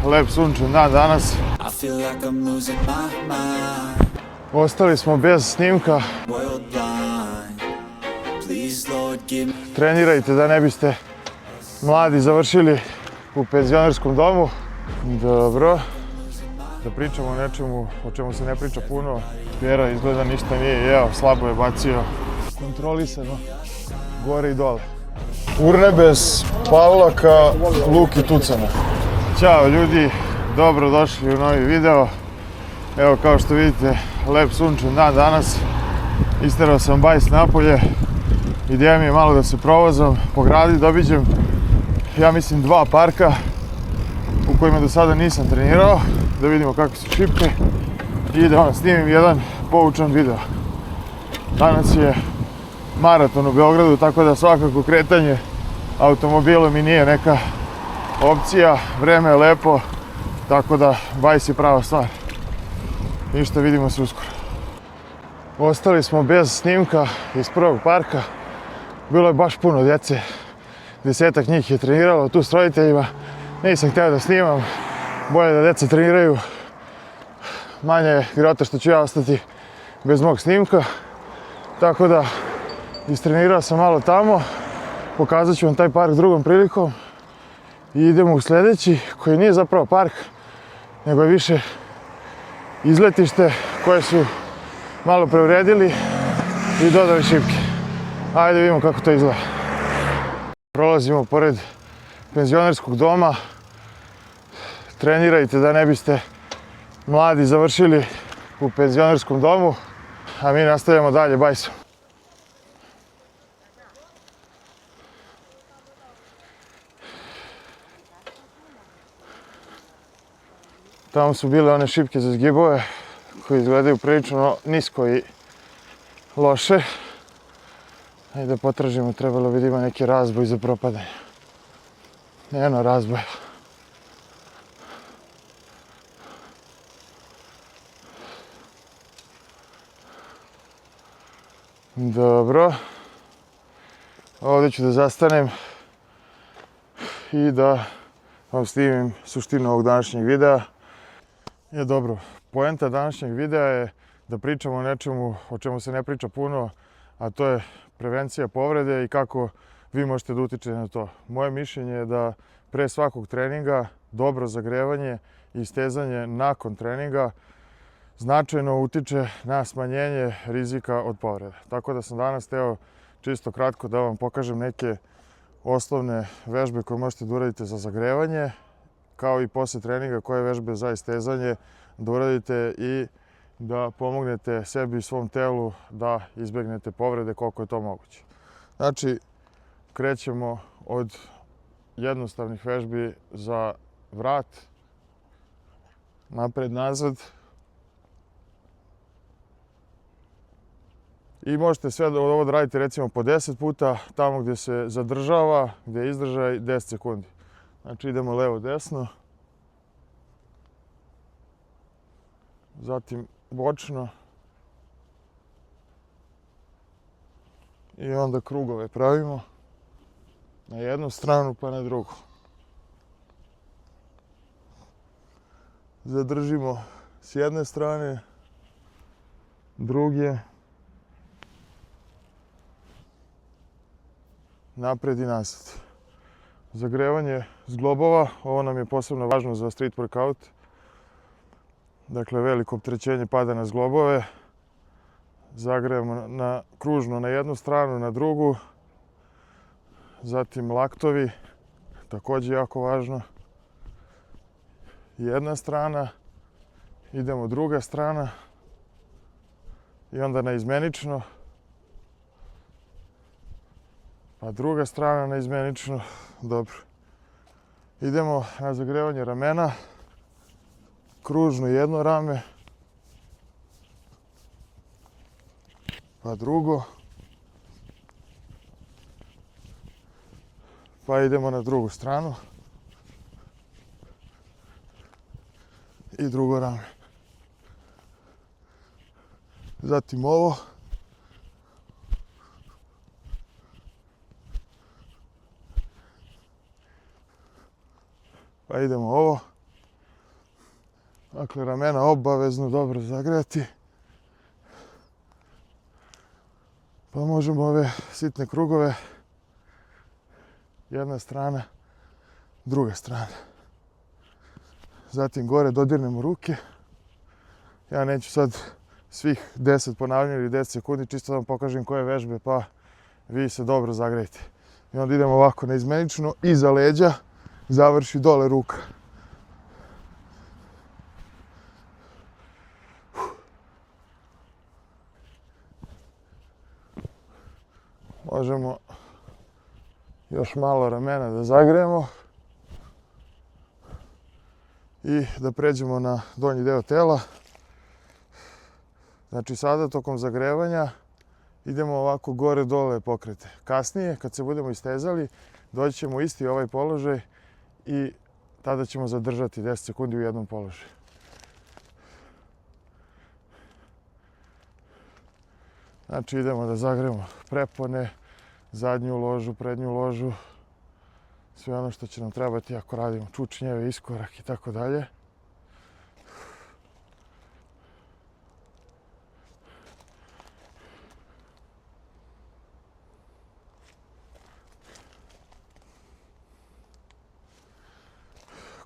lep sunčan dan danas. Ostali smo bez snimka. Trenirajte da ne biste mladi završili u penzionerskom domu. Dobro. Da pričamo o nečemu o čemu se ne priča puno. Pjera izgleda ništa nije jeo, slabo je bacio. Kontrolisano. Gore i dole. Urnebes, Pavlaka, luk i tucana. Ćao ljudi, dobro došli u novi video. Evo kao što vidite, lep sunčan dan danas. Isterao sam bajs napolje. Ideja mi je malo da se provozam po gradu, da obiđem, ja mislim, 2 parka u kojima do sada nisam trenirao, da vidimo kakve su šipke i da vam snimim jedan poučan video. Danas je maraton u Beogradu, tako da svakako kretanje automobilom mi nije neka opcija. Vreme je lepo, tako da bajs je prava stvar. Ništa, vidimo se uskoro. Ostali smo bez snimka iz prvog parka. Bilo je baš puno djece. 10-ak njih je treniralo tu s roditeljima. Nisam htio da snimam. Bolje da djeca treniraju. Manje je vjerojatno što ću ja ostati bez mog snimka. Tako da istrenirao sam malo tamo. Pokazat ću vam taj park drugom prilikom. I idemo u sljedeći, koji nije zapravo park, nego je više izletište koje su malo preuredili i dodali šipke. Ajde vidimo kako to izgleda. Prolazimo pored penzionerskog doma. Trenirajte da ne biste mladi završili u penzionerskom domu, a mi nastavljamo dalje bajsom. Tamo su bile one šipke za zgibove koje izgledaju prilično nisko i loše. Ajde da potražimo, trebalo bi da ima neki razboj za propadanje. Eno razboja. Dobro. Ovdje ću da zastanem i da vam snimim suštinu ovog današnjeg videa. Dobro, poenta današnjeg videa je da pričamo o nečemu o čemu se ne priča puno, a to je prevencija povrede i kako vi možete da utičete na to. Moje mišljenje je da pre svakog treninga dobro zagrevanje i stezanje nakon treninga značajno utiče na smanjenje rizika od povrede. Tako da sam danas hteo čisto kratko da vam pokažem neke osnovne vežbe koje možete da uradite za zagrevanje, kao i posle treninga koje vežbe za istezanje da uradite i da pomognete sebi i svom telu da izbjegnete povrede koliko je to moguće. Znači, krećemo od jednostavnih vežbi za vrat, napred, nazad. I možete sve ovo da radite recimo po 10 puta, tamo gdje se zadržava, gdje je izdržaj 10 sekundi. Znači idemo levo, desno. Zatim bočno. I onda krugove pravimo. Na jednu stranu pa na drugu. Zadržimo s jedne strane, druge. Napred i nazad. Zagrevanje zglobova, ovo nam je posebno važno za street workout. Dakle, veliko opterećenje pada na zglobove. Zagrevamo kružno na jednu stranu, na drugu. Zatim laktovi, također jako važno. Jedna strana, idemo druga strana i onda naizmenično. Pa druga strana naizmenično. Dobro. Idemo na zagrevanje ramena. Kružno jedno rame. Pa drugo. Pa idemo na drugu stranu. I drugo rame. Zatim ovo. Pa idemo ovo. Dakle, ramena obavezno dobro zagrejati. Pa možemo ove sitne krugove, jedna strana, druga strana. Zatim gore dodirnemo ruke. Ja neću sad svih 10 ponavljanja ili 10 sekundi, čisto da vam pokažem koje vežbe, pa vi se dobro zagrejte. I onda idemo ovako neizmenično, iza leđa, završi dole ruka. Možemo još malo ramena da zagrejemo i da pređemo na donji deo tela. Znači sada tokom zagrevanja idemo ovako gore dole pokrete. Kasnije kad se budemo istezali doći ćemo u isti ovaj položaj i tada ćemo zadržati 10 sekundi u jednom položaju. Znači idemo da zagrejemo prepone, zadnju ložu, prednju ložu, sve ono što će nam trebati ako radimo čučnjeve, iskorak i tako dalje.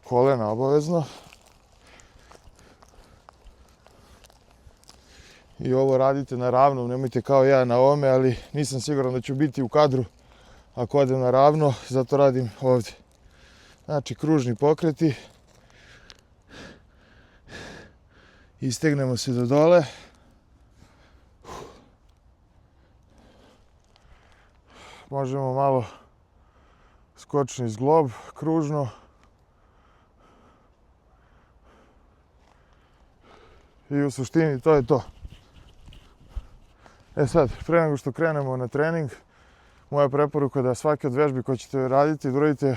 Kolena obavezno. I ovo radite na ravnom, nemojte kao ja na ovome, ali nisam siguran da ću biti u kadru ako odem na ravno, zato radim ovdje. Znači kružni pokreti. Istegnemo se do dole. Možemo malo skočni zglob, kružno. I u suštini to je to. E sad, pre nego što krenemo na trening, moja preporuka je da svake od vežbi koje ćete raditi, da uradite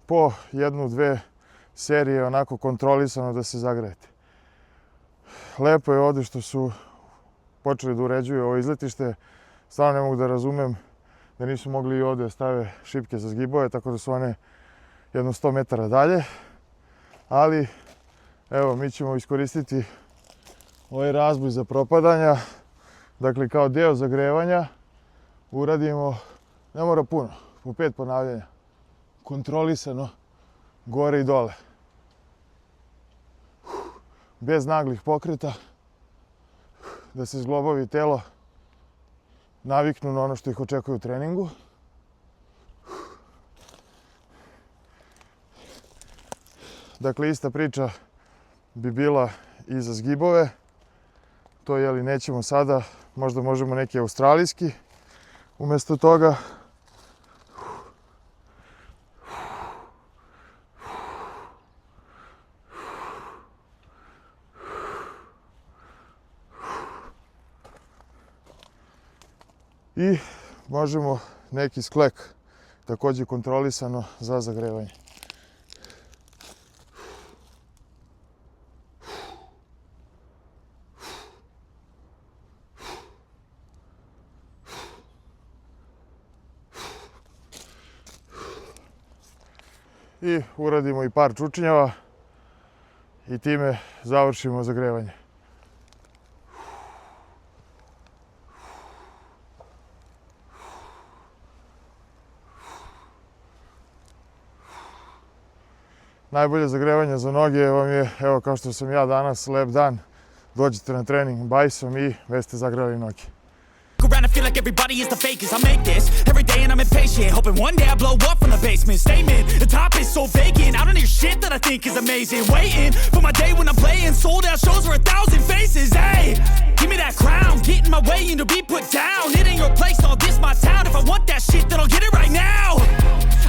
po 1-2 serije onako kontrolisano da se zagrejete. Lepo je ovdje što su počeli da uređuju ovo izletište. Stvarno ne mogu da razumem da nisu mogli i ovdje stave šipke za zgibove, tako da su one jedno 100 metara dalje. Ali, evo, mi ćemo iskoristiti ovaj razboj za propadanja. Dakle, kao deo zagrevanja uradimo, ne mora puno, po 5 ponavljanja. Kontrolisano, gore i dole. Bez naglih pokreta, da se zglobovi telo naviknu na ono što ih očekuje u treningu. Dakle, ista priča bi bila i za zgibove. To jeli nećemo sada, možda možemo neki australijski umjesto toga. I možemo neki sklek, također kontrolisano za zagrevanje. I uradimo i par čučnjeva i time završimo zagrevanje. Najbolje zagrevanje za noge vam je, evo kao što sam ja danas, lep dan. Dođite na trening bajsom i već ste zagrevali noge. Around, I feel like everybody is the fakest. I make this every day and I'm impatient, hoping one day I blow up from the basement. Statement, the top is so vacant, I don't hear shit that I think is amazing. Waiting for my day when I'm playing sold out shows for 1,000 faces. Hey, give me that crown, get in my way and to be put down. It ain't your place, all this my town. If I want that shit, then I'll get it right now.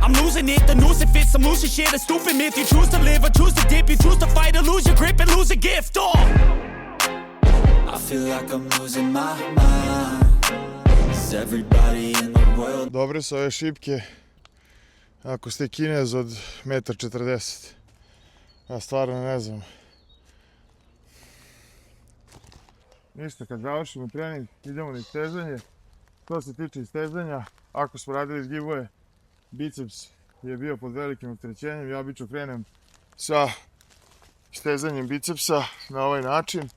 I'm losing it, the noose it fits, I'm losing shit, a stupid myth. You choose to live or choose to dip, you choose to fight or lose your grip and lose a gift. Oh, I feel like I'm losing my mind. Dobre su ove šipke ako ste Kinez od 1,40 m. Ja stvarno ne znam. Ništa, kad završimo trening idemo na istezanje. Što se tiče istezanja, ako smo radili zgibove, biceps je bio pod velikim opterećenjem. Ja obično krenem sa stezanjem bicepsa na ovaj način.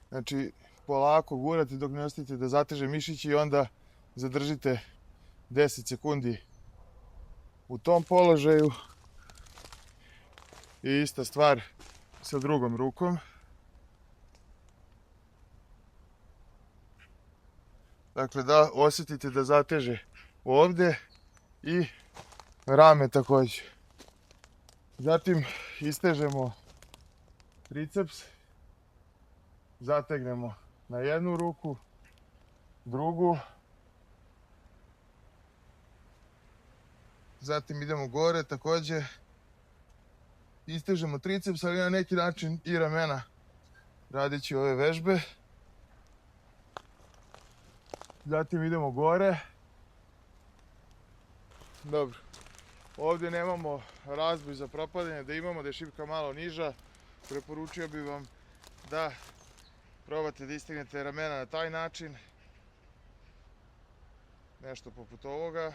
Znači, polako gurate dok ne ostavite da zateže mišići i onda zadržite 10 sekundi u tom položaju. I ista stvar sa drugom rukom. Dakle, da osjetite da zateže ovdje i rame također. Zatim istežemo triceps, zategnemo na jednu ruku, drugu, zatim idemo gore također, istežemo triceps, ali na neki način i ramena radeći ove vežbe. Zatim idemo gore. Dobro. Ovdje nemamo razboj za propadanje, da imamo, da je šipka malo niža. Preporučio bih vam da probate da istegnete ramena na taj način. Nešto poput ovoga.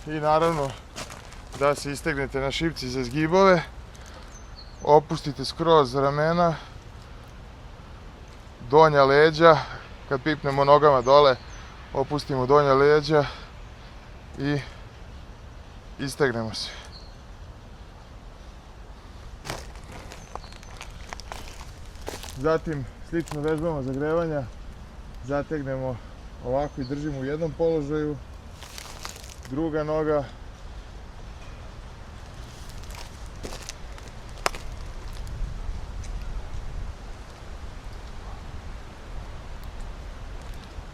I naravno da se istegnete na šipci za zgibove. Opustite skroz ramena. Donja leđa, kad pipnemo nogama dole, opustimo donja leđa i istegnemo se. Zatim, slično vežbama zagrevanja, zategnemo ovako i držimo u jednom položaju, druga noga,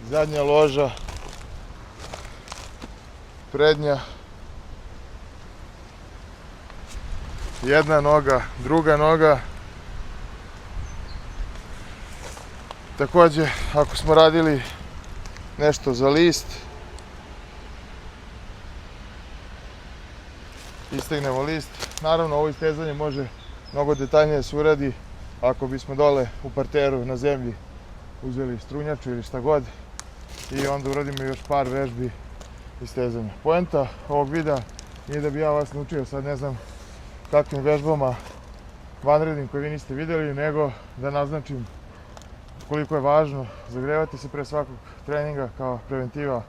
zadnja loža, prednja, jedna noga, druga noga. Također, ako smo radili nešto za list, istegnemo list. Naravno, ovo istezanje može mnogo detaljnije se uradi ako bismo dole u parteru na zemlji uzeli strunjaču ili šta god. I onda uradimo još par vežbi istezanja. Poenta ovog videa nije da bi ja vas naučio sad ne znam kakvim vežbama vanrednim koje vi niste vidjeli, nego da naznačim koliko je važno zagrevati se pre svakog treninga kao preventiva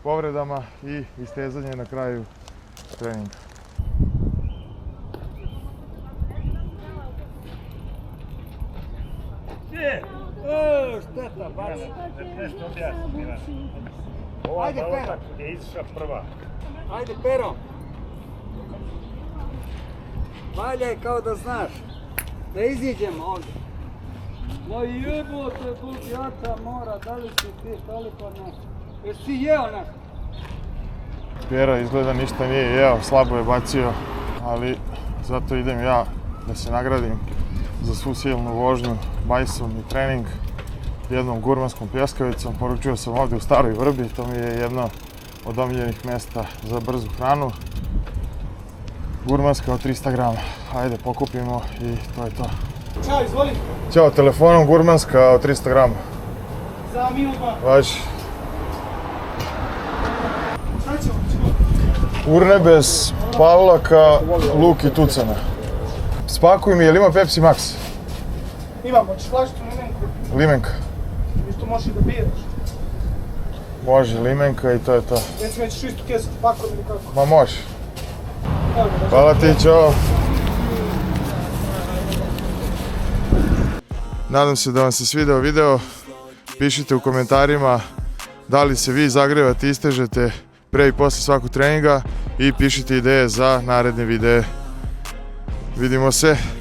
povredama i istezanje na kraju treninga. Šteta, baš. Nešto objasni, Milan. Ova balota je izišla prva. Ajde, Pero. Valjaj kao da znaš. Da iziđemo ovdje. Ma jebote, bukjata mora, da li si ti toliko nešto? Jesi jeo nešto? Pjera izgleda ništa nije jeo, slabo je bacio, ali zato idem ja da se nagradim za svu silnu vožnju, bajsom i trening jednom gurmanskom pljeskavicom. Poručio sam ovdje u Staroj Vrbi, to mi je jedno od omiljenih mjesta za brzu hranu. Gurmanska od 300 grama. Ajde, pokupimo i to je to. Ćao, izvoli. Ćao, telefonom gurmanska od 300 grama. Za minut dva. Važi. Šta ćemo? Urnebes, pavlaka, luk i tucana. Spakuj mi, jel ima Pepsi Max? Imam, hoćeš flašicu limenku? Limenka. Isto možeš i da biraš. Može, limenka i to je to. Recimo, ćeš istu kesu pakom ili kako? Ma može. Evo ga, Hvala ti, čao. Nadam se da vam se svideo video. Pišite u komentarima da li se vi zagrevate, istežete pre i posle svakog treninga i pišite ideje za naredne videe. Vidimo se.